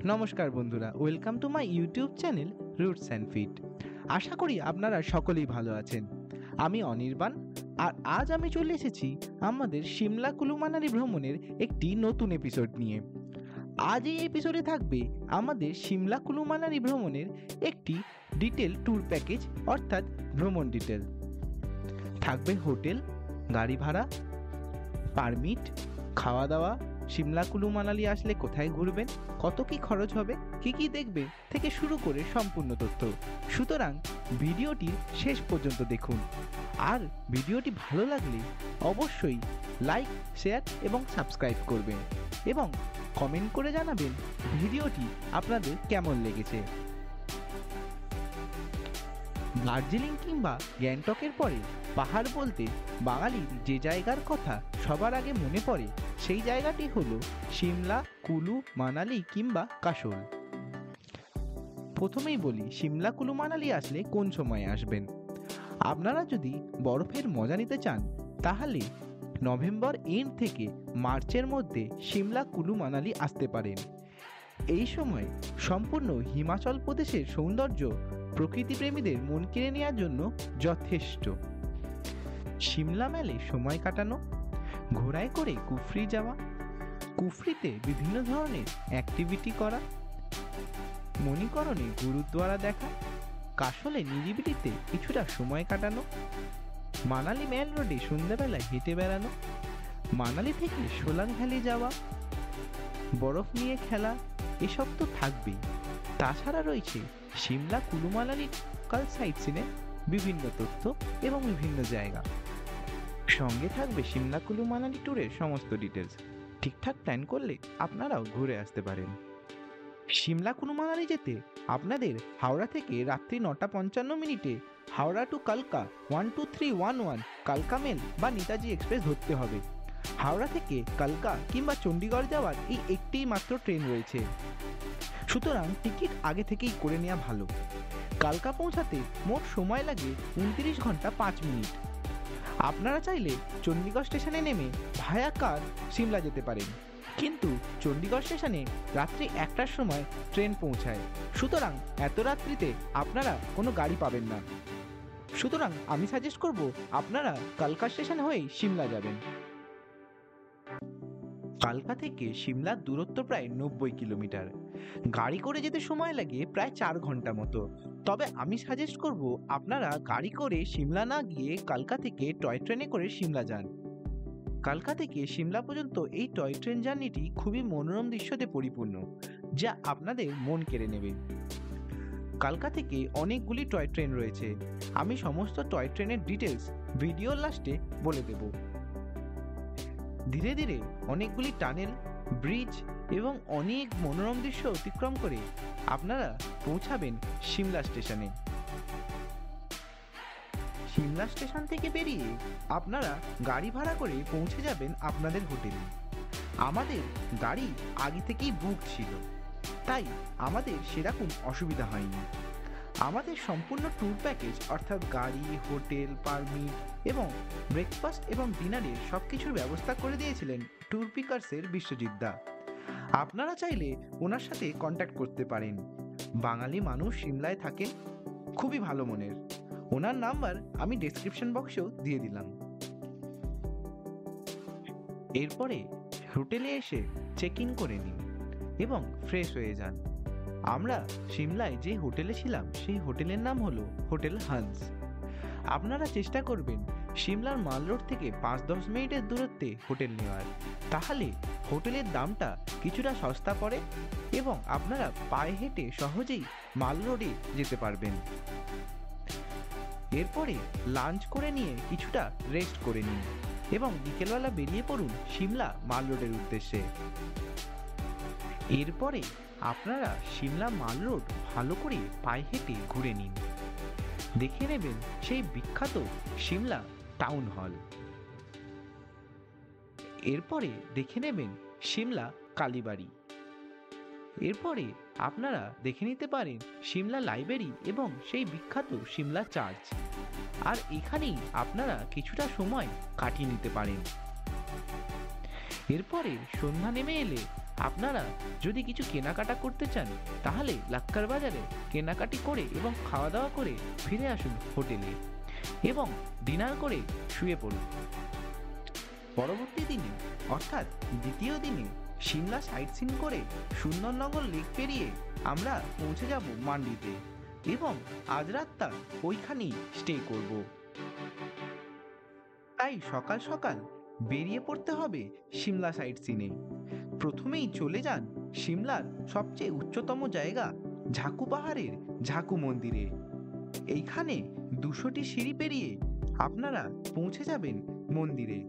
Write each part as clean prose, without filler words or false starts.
নমস্কার বন্ধুরা, welcome to my YouTube channel Roots and Fit. আশা করি আপনারা সকলেই ভালো আছেন। আমি অনির্বাণ, আর আজ আমি চলে এসেছি আমাদের সিমলা কুলু মানালি ভ্রমণের একটি নতুন এপিসোড নিয়ে। আজ এই এপিসোডে থাকবে আমাদের সিমলা কুলু মানালি ভ্রমণের একটি ডিটেল ট্যুর প্যাকেজ, অর্থাৎ ভ্রমণ ডিটেল। থাকবে হোটেল, গাড়ি ভাড়া, পারমিট, খাওয়া দাওয়া, সিমলা কুলু মানালি আসলে কোথায় ঘুরবেন, কত কি খরচ হবে, কি কি দেখবে থেকে শুরু করে সম্পূর্ণ তথ্য। সুতরাং ভিডিওটির শেষ পর্যন্ত দেখুন। আর ভিডিওটি ভালো লাগলে অবশ্যই লাইক, শেয়ার এবং সাবস্ক্রাইব করবেন এবং কমেন্ট করে জানাবেন ভিডিওটি আপনাদের কেমন লেগেছে। দার্জিলিং কিংবা গ্যাংটকের পরে পাহাড় বলতে বাঙালির যে জায়গার কথা সবার আগে মনে পড়ে সেই জায়গাটি হলো সিমলা, কুলু মানালি কিংবা কাসোল। প্রথমেই বলি, সিমলা কুলু মানালি আসলে কোন সময় আসবেন। আপনারা যদি বরফের মজা নিতে চান তাহলে নভেম্বর এন্ড থেকে মার্চের মধ্যে সিমলা কুলু মানালি আসতে পারেন। এই সময় সম্পূর্ণ হিমাচল প্রদেশের সৌন্দর্য প্রকৃতিপ্রেমীদের মন কেড়ে নেওয়ার জন্য যথেষ্ট। সিমলা মেলে সময় কাটানো, ঘোড়ায় করে কুফরি যাওয়া, কুফরিতে বিভিন্ন ধরনের অ্যাক্টিভিটি করা, মণিকরণে গুরুদ্বারা দেখা, কাসলে নিরিবিলিতে কিছুটা সময় কাটানো, মানালি মেল রোডে সন্ধ্যাবেলায় হেঁটে বেড়ানো, মানালি থেকে সোলাং ভ্যালি যাওয়া, বরফ নিয়ে খেলা, এসব তো থাকবেই। তাছাড়া রয়েছে সিমলা কুলু মানালি লোকাল সাইট সিনের বিভিন্ন তথ্য এবং বিভিন্ন জায়গা। সঙ্গে থাকবে সিমলা কুলু মানালি ট্যুরের সমস্ত ডিটেলস। ঠিকঠাক প্ল্যান করলে আপনারাও ঘুরে আসতে পারেন। সিমলা কুলু মানালি যেতে আপনাদের হাওড়া থেকে রাত্রি 9:55 হাওড়া টু কালকা 12311 কালকা মেল বা নেতাজি এক্সপ্রেস ধরতে হবে। হাওড়া থেকে কালকা কিংবা চণ্ডীগড় যাওয়ার এই একটিই মাত্র ট্রেন রয়েছে, সুতরাং টিকিট আগে থেকেই করে নেওয়া ভালো। কালকা পৌঁছাতে মোট সময় লাগে 29 ঘন্টা 5 মিনিট। আপনারা চাইলে চণ্ডীগড় স্টেশনে নেমে ভায়া কার সিমলা যেতে পারেন, কিন্তু চণ্ডীগড় স্টেশনে রাত্রি 1টার সময় ট্রেন পৌঁছায়, সুতরাং এত রাত্রিতে আপনারা কোনো গাড়ি পাবেন না। সুতরাং আমি সাজেস্ট করব আপনারা কালকা স্টেশন হয়েই সিমলা যাবেন। কালকা থেকে সিমলার দূরত্ব প্রায় 90 কিলোমিটার। গাড়ি করে যেতে সময় লাগে প্রায় 4 ঘন্টা মতো। তবে আমি সাজেস্ট করব আপনারা গাড়ি করে সিমলা না গিয়ে কালকা থেকে টয় ট্রেনে করে সিমলা যান। কালকা থেকে সিমলা পর্যন্ত এই টয় ট্রেন জার্নিটি খুবই মনোরম দৃশ্যতে পরিপূর্ণ, যা আপনাদের মন কেড়ে নেবে। কালকা থেকে অনেকগুলি টয় ট্রেন রয়েছে, আমি সমস্ত টয় ট্রেনের ডিটেলস ভিডিওর লাস্টে বলে দেব। ধীরে ধীরে অনেকগুলি টানেল, ব্রিজ এবং অনেক মনোরম দৃশ্য অতিক্রম করে আপনারা পৌঁছাবেন সিমলা স্টেশনে। সিমলা স্টেশন থেকে বেরিয়ে আপনারা গাড়ি ভাড়া করে পৌঁছে যাবেন আপনাদের হোটেলে। আমাদের গাড়ি আগে থেকেই বুক ছিল, তাই আমাদের সেরকম অসুবিধা হয়নি। আমাদের সম্পূর্ণ ট্যুর প্যাকেজ অর্থাৎ গাড়ি, হোটেল, পারমিট এবং ব্রেকফাস্ট এবং ডিনারের সব কিছুর ব্যবস্থা করে দিয়েছিলেন ট্যুর পিকার্সের বিশ্বজিৎ দা। আপনারা চাইলে ওনার সাথে কন্ট্যাক্ট করতে পারেন। বাঙালি মানুষ সিমলায় থাকেন, খুবই ভালো মনের। ওনার নাম্বার আমি ডেসক্রিপশন বক্সেও দিয়ে দিলাম। এরপরে হোটেলে এসে চেক ইন করে নিন এবং ফ্রেশ হয়ে যান। আমরা সিমলায় যে হোটেলে ছিলাম সেই হোটেলের নাম হলো হোটেল হান্স। আপনারা চেষ্টা করবেন সিমলার মাল রোড থেকে 5-10 মিনিটের দূরত্বে হোটেল নেওয়ার, তাহলে হোটেলের দামটা কিছুটা সস্তা পড়ে এবং আপনারা পায়ে হেঁটে সহজেই মাল রোডে যেতে পারবেন। এরপরে লাঞ্চ করে নিয়ে কিছুটা রেস্ট করে নিন এবং বিকেলবেলা বেরিয়ে পড়ুন সিমলা মাল রোডের উদ্দেশ্যে। এরপরে আপনারা সিমলা মাল রোড ভালো করে পায়ে হেঁটে ঘুরে নিন, দেখে নেবেন সেই বিখ্যাত সিমলা টাউন হল। এরপরে দেখে নেবেন সিমলা কালীবাড়ি। এরপরে আপনারা দেখে নিতে পারেন সিমলা লাইব্রেরি এবং সেই বিখ্যাত সিমলা চার্চ। আর এখানেই আপনারা কিছুটা সময় কাটিয়ে নিতে পারেন। এরপরে সন্ধ্যা নেমে এলে আপনারা যদি কিছু কেনাকাটা করতে চান তাহলে লাক্কার বাজারে কেনাকাটি করে এবং খাওয়া দাওয়া করে ফিরে আসুন হোটেলে এবং ডিনার করে শুয়ে পড়ুন। পরবর্তী দিনে অর্থাৎ দ্বিতীয় দিনে সিমলা সাইট সিন করে সুন্দরনগর লেক পেরিয়ে আমরা পৌঁছে যাব মান্ডিতে এবং আজ রাতটা ওইখানেই স্টে করব। তাই সকাল সকাল বেরিয়ে পড়তে হবে সিমলা সাইট সিনে। প্রথমেই চলে যান সিমলার সবচেয়ে উচ্চতম জায়গা ঝাকু পাহাড়ের ঝাকু মন্দিরে। এইখানে 200টি সিঁড়ি পেরিয়ে আপনারা পৌঁছে যাবেন মন্দিরে।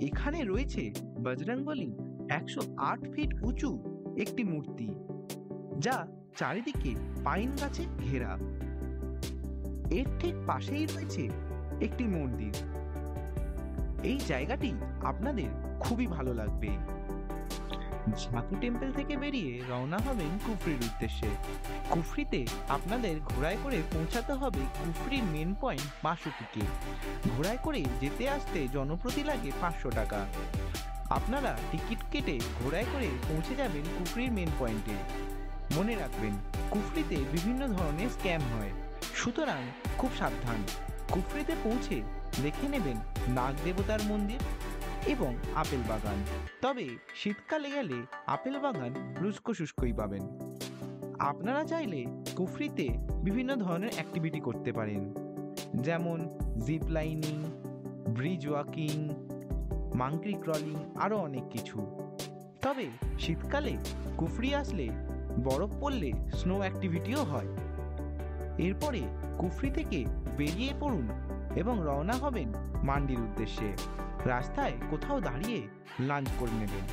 এখানে রয়েছে বজরংবলী 108 ফিট উঁচু একটি মূর্তি, যা চারিদিকে পাইন গাছে ঘেরা। এর ঠিক পাশেই রয়েছে একটি মন্দির। এই জায়গাটি আপনাদের খুবই ভালো লাগবে। ঝাকু টেম্পল থেকে বেরিয়ে রওনা হবেন কুফরির উদ্দেশ্যে। কুফরিতে আপনাদের ঘোড়ায় করে পৌঁছাতে হবে কুফরির মেন পয়েন্ট বাসুকিকে। ঘোড়ায় করে যেতে আসতে জনপ্রতি লাগে 500 টাকা। আপনারা টিকিট কেটে ঘোড়ায় করে পৌঁছে যাবেন কুফরির মেন পয়েন্টে। মনে রাখবেন, কুফরিতে বিভিন্ন ধরনের স্ক্যাম হয়, সুতরাং খুব সাবধান। কুফরিতে পৌঁছে দেখে নেবেন নাগ দেবতার মন্দির এবং আপেল বাগান। তবে শীতকালে গেলে আপেল বাগান রুস্কো শুষ্কই পাবেন। আপনারা চাইলে কুফরিতে বিভিন্ন ধরনের অ্যাক্টিভিটি করতে পারেন, যেমন zip lining, bridge walking, monkey crawling, আরও অনেক কিছু। তবে শীতকালে কুফরি আসলে বরফ পড়লে স্নো অ্যাক্টিভিটিও হয়। এরপরে কুফরি থেকে বেরিয়ে পড়ুন এবং রওনা হবেন মান্ডির উদ্দেশ্যে। রাস্তায় কোথাও দাঁড়িয়ে লাঞ্চ করে নেবেন।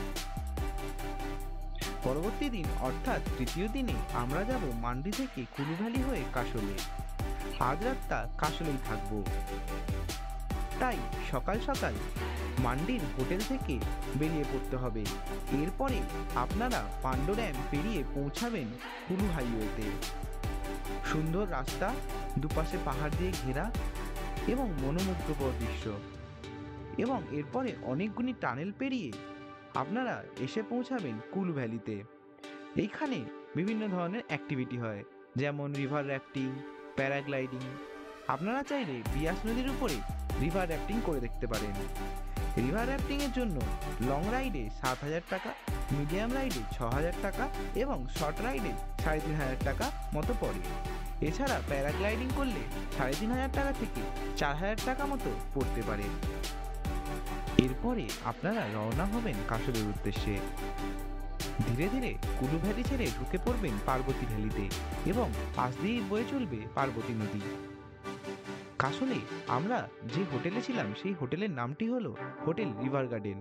পরবর্তী দিন অর্থাৎ তৃতীয় দিনে আমরা যাব মান্ডি থেকে কুলু ভ্যালি হয়ে কাশলে। আজ রাতটা কাশলেই থাকব। তাই সকাল সকাল মান্ডির হোটেল থেকে বেরিয়ে পড়তে হবে। এরপরে আপনারা পান্ডো ড্যাম পেরিয়ে পৌঁছাবেন কুলু হাইওয়েতে। সুন্দর রাস্তা, দুপাশে পাহাড় দিয়ে ঘেরা এবং মনোমুগ্ধকর দৃশ্য। এবং এরপরে অনেকগুলি টানেল পেরিয়ে আপনারা এসে পৌঁছাবেন কুলু ভ্যালিতে। এইখানে বিভিন্ন ধরনের অ্যাক্টিভিটি হয়, যেমন রিভার র্যাফটিং, প্যারাগ্লাইডিং। আপনারা চাইলে বিয়াস নদীর উপরে রিভার র্যাফটিং করে দেখতে পারেন। রিভার র্যাফটিংয়ের জন্য লং রাইডে 7000 টাকা, মিডিয়াম রাইডে 6000 টাকা এবং শর্ট রাইডে 3500 টাকা মতো পড়ে। এছাড়া প্যারাগ্লাইডিং করলে 3500 টাকা থেকে 4000 টাকা মতো পড়তে পারে। এরপরে আপনারা রওনা হবেন কাশলের উদ্দেশ্যে। ধীরে ধীরে কুলু ভ্যালি ছেড়ে ঢুকে পড়বেন পার্বতী ভ্যালিতে এবং পাশ দিয়েই বয়ে চলবে পার্বতী নদী। কাশলে আমরা যে হোটেলে ছিলাম সেই হোটেলের নামটি হলো হোটেল রিভার গার্ডেন।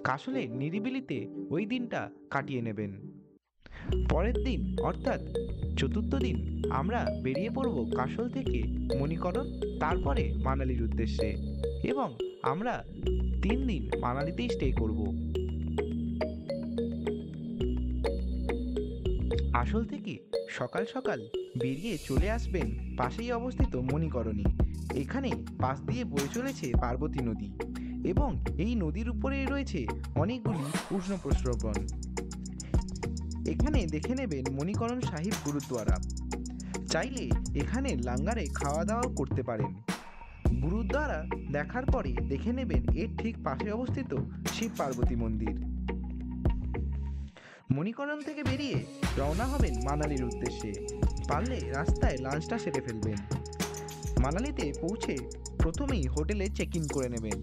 কাশলে নিরিবিলিতে ওই দিনটা কাটিয়ে নেবেন। পরের দিন অর্থাৎ চতুর্থ দিন আমরা বেরিয়ে পড়ব কাশল থেকে মণিকরণ, তারপরে মানালির উদ্দেশ্যে এবং আমরা 3 দিন মানালিতেই স্টে করব। আসল থেকে সকাল সকাল বেরিয়ে চলে আসবেন পাশেই অবস্থিত মণিকরণে। এখানে পাশ দিয়ে বয়ে চলেছে পার্বতী নদী এবং এই নদীর উপরে রয়েছে অনেকগুলি উষ্ণ প্রস্রবণ। এখানে দেখে নেবেন মণিকরণ সাহিব গুরুদ্বারা। চাইলে এখানে লাঙ্গারে খাওয়া দাওয়াও করতে পারেন। গুরুদ্বারা দেখার পরে দেখে নেবেন এর ঠিক পাশে অবস্থিত শিব পার্বতী মন্দির। মণিকরণ থেকে বেরিয়ে রওনা হবেন মানালির উদ্দেশ্যে। পারলে রাস্তায় লাঞ্চটা সেরে ফেলবেন। মানালিতে পৌঁছে প্রথমেই হোটেলে চেক ইন করে নেবেন।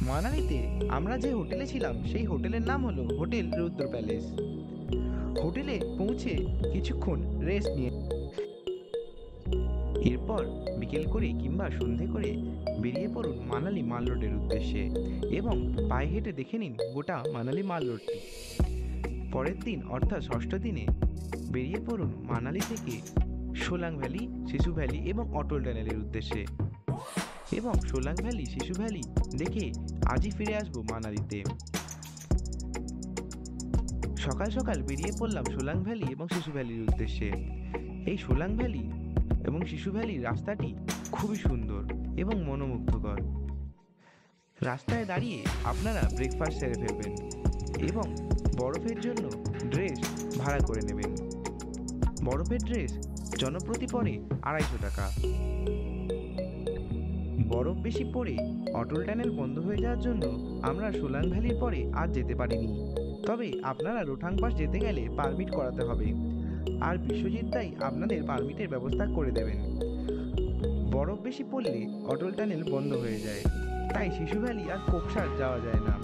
মানালিতে আমরা যে হোটেলে ছিলাম সেই হোটেলের নাম হলো হোটেল রুদ্র প্যালেস। হোটেলে পৌঁছে কিছুক্ষণ রেস্ট নিয়ে এরপর বিকেল করে কিংবা সন্ধে করে বেরিয়ে পড়ুন মানালি মাল রোডের উদ্দেশ্যে এবং পায়ে হেঁটে দেখে নিন গোটা মানালি মাল রোডটি। পরের দিন অর্থাৎ ষষ্ঠ দিনে বেরিয়ে পড়ুন মানালি থেকে সোলাং ভ্যালি, শিশু ভ্যালি এবং অটল টানেলের উদ্দেশ্যে এবং সোলাং ভ্যালি, শিশু ভ্যালি দেখে আজই ফিরে আসবো মানালিতে। সকাল সকাল বেরিয়ে পড়লাম সোলাং ভ্যালি এবং শিশু ভ্যালির উদ্দেশ্যে। এই সোলাং ভ্যালি এবং শিশু ভ্যালির রাস্তাটি খুবই সুন্দর এবং মনোমুগ্ধকর। রাস্তায় দাঁড়িয়ে আপনারা ব্রেকফাস্ট সেরে ফেলবেন এবং বরফের জন্য ড্রেস ভাড়া করে নেবেন। বরফের ড্রেস জনপ্রতি পড়ে 250 টাকা। বরফ বেশি পড়ে অটল টানেল বন্ধ হয়ে যাওয়ার জন্য আমরা সোলাং ভ্যালির পরে আর যেতে পারিনি। তবে আপনারা রোথাং পাস যেতে গেলে পারমিট করাতে হবে, আর বিশ্বজিৎ দাই আপনাদের পারমিটের ব্যবস্থা করে দেবেন। বরফ বেশি পড়লে অটল টানেল বন্ধ হয়ে যায়, তাই শিশু ভ্যালি আর কোকসার যাওয়া যায় না।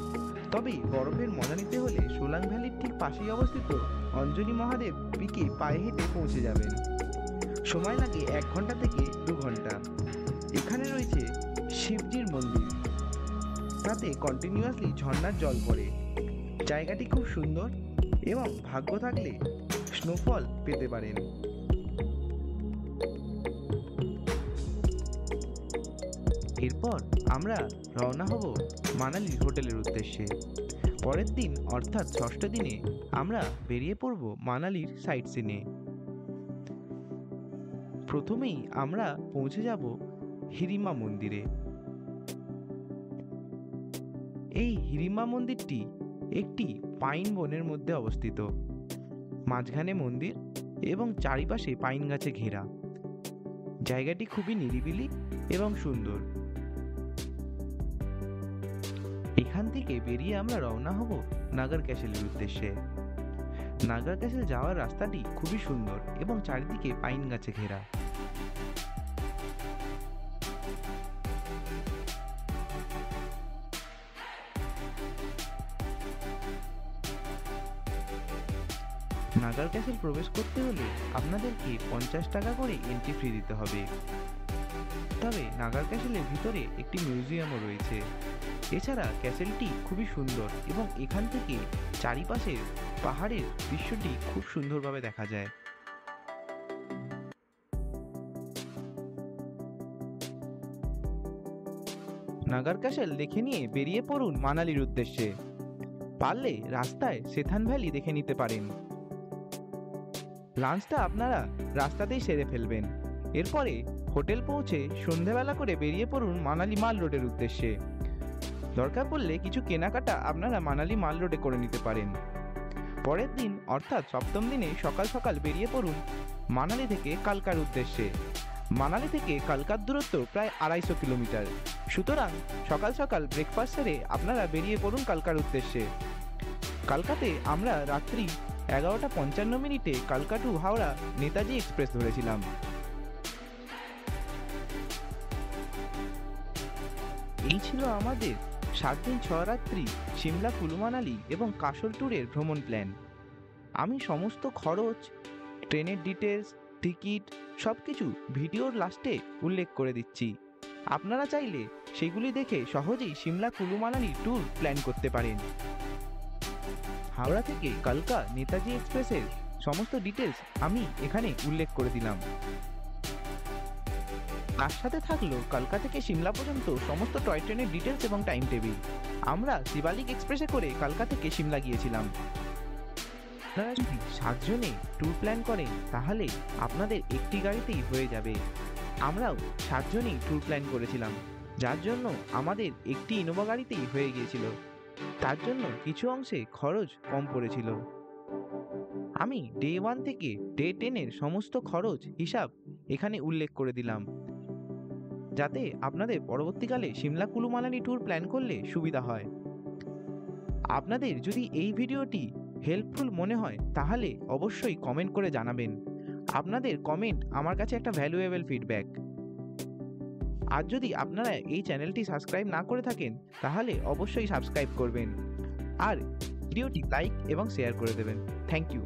তবে বরফের মজা নিতে হলে সোলাং ভ্যালির ঠিক পাশেই অবস্থিত অঞ্জলি মহাদেব পিকে পায়ে হেঁটে পৌঁছে যাবেন। সময় লাগে 1 ঘন্টা থেকে 2 ঘন্টা। এখানে রয়েছে শিবজির মন্দির, তাতে কন্টিনিউয়াসলি ঝর্ণার জল পড়ে। জায়গাটি খুব সুন্দর এবং ভাগ্য থাকলে স্নোফল পেতে পারেন। এরপর আমরা রওনা হব মানালির হোটেলের উদ্দেশ্যে। পরের দিন অর্থাৎ 6ষ্ঠ দিনে আমরা বেরিয়ে পড়ব মানালির সাইট সিনে। প্রথমেই আমরা পৌঁছে যাব হিরিম্বা মন্দিরে। এই হিরিম্বা মন্দিরটি একটি পাইন বনের মধ্যে অবস্থিত। মাঝখানে মন্দির এবং চারিপাশে পাইন গাছে ঘেরা। জায়গাটি খুবই নিরিবিলি এবং সুন্দর। এখান থেকে বেরিয়ে আমরা রওনা হব নাগার ক্যাসেলের উদ্দেশ্যে। নাগার ক্যাসেল যাওয়ার রাস্তাটি খুবই সুন্দর এবং চারিদিকে পাইন গাছে ঘেরা। নাগার ক্যাসেল প্রবেশ করতে হলে আপনাদেরকে 50 টাকা করে এন্ট্রি ফি দিতে হবে। তবে নাগার ক্যাসেলের ভিতরে একটি মিউজিয়ামও রয়েছে। এছাড়া ক্যাসেলটি খুবই সুন্দর এবং এখান থেকে চারিপাশের পাহাড়ের দৃশ্যটি খুব সুন্দরভাবে দেখা যায়। নাগার ক্যাসেল দেখে নিয়ে বেরিয়ে পড়ুন মানালির উদ্দেশ্যে। পারলে রাস্তায় সেথান ভ্যালি দেখে নিতে পারেন। লাঞ্চটা আপনারা রাস্তাতেই সেরে ফেলবেন। এরপরে হোটেল পৌঁছে সন্ধ্যাবেলা করে বেরিয়ে পড়ুন মানালি মাল রোডের উদ্দেশ্যে। দরকার পড়লে কিছু কেনাকাটা আপনারা মানালি মাল রোডে করে নিতে পারেন। পরের দিন অর্থাৎ 7ম দিনে সকাল সকাল বেরিয়ে পড়ুন মানালি থেকে কালকার উদ্দেশ্যে। মানালি থেকে কালকার দূরত্ব প্রায় 250 কিলোমিটার। সুতরাং সকাল সকাল ব্রেকফাস্ট সেরে আপনারা বেরিয়ে পড়ুন কালকার উদ্দেশ্যে। কালকাতে আমরা রাত্রি 11:55 কালকা টু হাওড়া নেতাজি এক্সপ্রেস ধরেছিলাম। এই ছিল আমাদের 7 দিন 6 রাত্রি সিমলা কুলু মানালি এবং কাসল ট্যুরের ভ্রমণ প্ল্যান। আমি সমস্ত খরচ, ট্রেনের ডিটেলস, টিকিট সবকিছু ভিডিওর লাস্টে উল্লেখ করে দিচ্ছি। আপনারা চাইলে সেগুলি দেখে সহজেই সিমলা কুলু মানালি ট্যুর প্ল্যান করতে পারেন। হাওড়া থেকে কালকা নেতাজি এক্সপ্রেসের সমস্ত ডিটেলস আমি এখানে উল্লেখ করে দিলাম। তার সাথে থাকলো কালকা থেকে সিমলা পর্যন্ত সমস্ত টয় ট্রেনের ডিটেলস এবং টাইম টেবিল। আমরা শিবালিক এক্সপ্রেসে করে কালকা থেকে সিমলা গিয়েছিলাম। আপনারা যদি 7 জনে ট্যুর প্ল্যান করেন তাহলে আপনাদের একটি গাড়িতেই হয়ে যাবে। আমরাও 7 জনই ট্যুর প্ল্যান করেছিলাম, যার জন্য আমাদের একটি ইনোভা গাড়িতেই হয়ে গিয়েছিল। তার জন্য কিছু অংশে খরচ কম পড়েছিল। আমি ডে 1 থেকে ডে 10-এর সমস্ত খরচ হিসাব এখানে উল্লেখ করে দিলাম, যাতে আপনাদের পরবর্তীকালে সিমলা কুলু মানালি ট্যুর প্ল্যান করলে সুবিধা হয়। আপনাদের যদি এই ভিডিওটি হেল্পফুল মনে হয় তাহলে অবশ্যই কমেন্ট করে জানাবেন। আপনাদের কমেন্ট আমার কাছে একটা ভ্যালুয়েবল ফিডব্যাক। আর যদি আপনারা এই চ্যানেলটি সাবস্ক্রাইব না করে থাকেন তাহলে অবশ্যই সাবস্ক্রাইব করবেন আর ভিডিওটি লাইক এবং শেয়ার করে দেবেন। Thank you.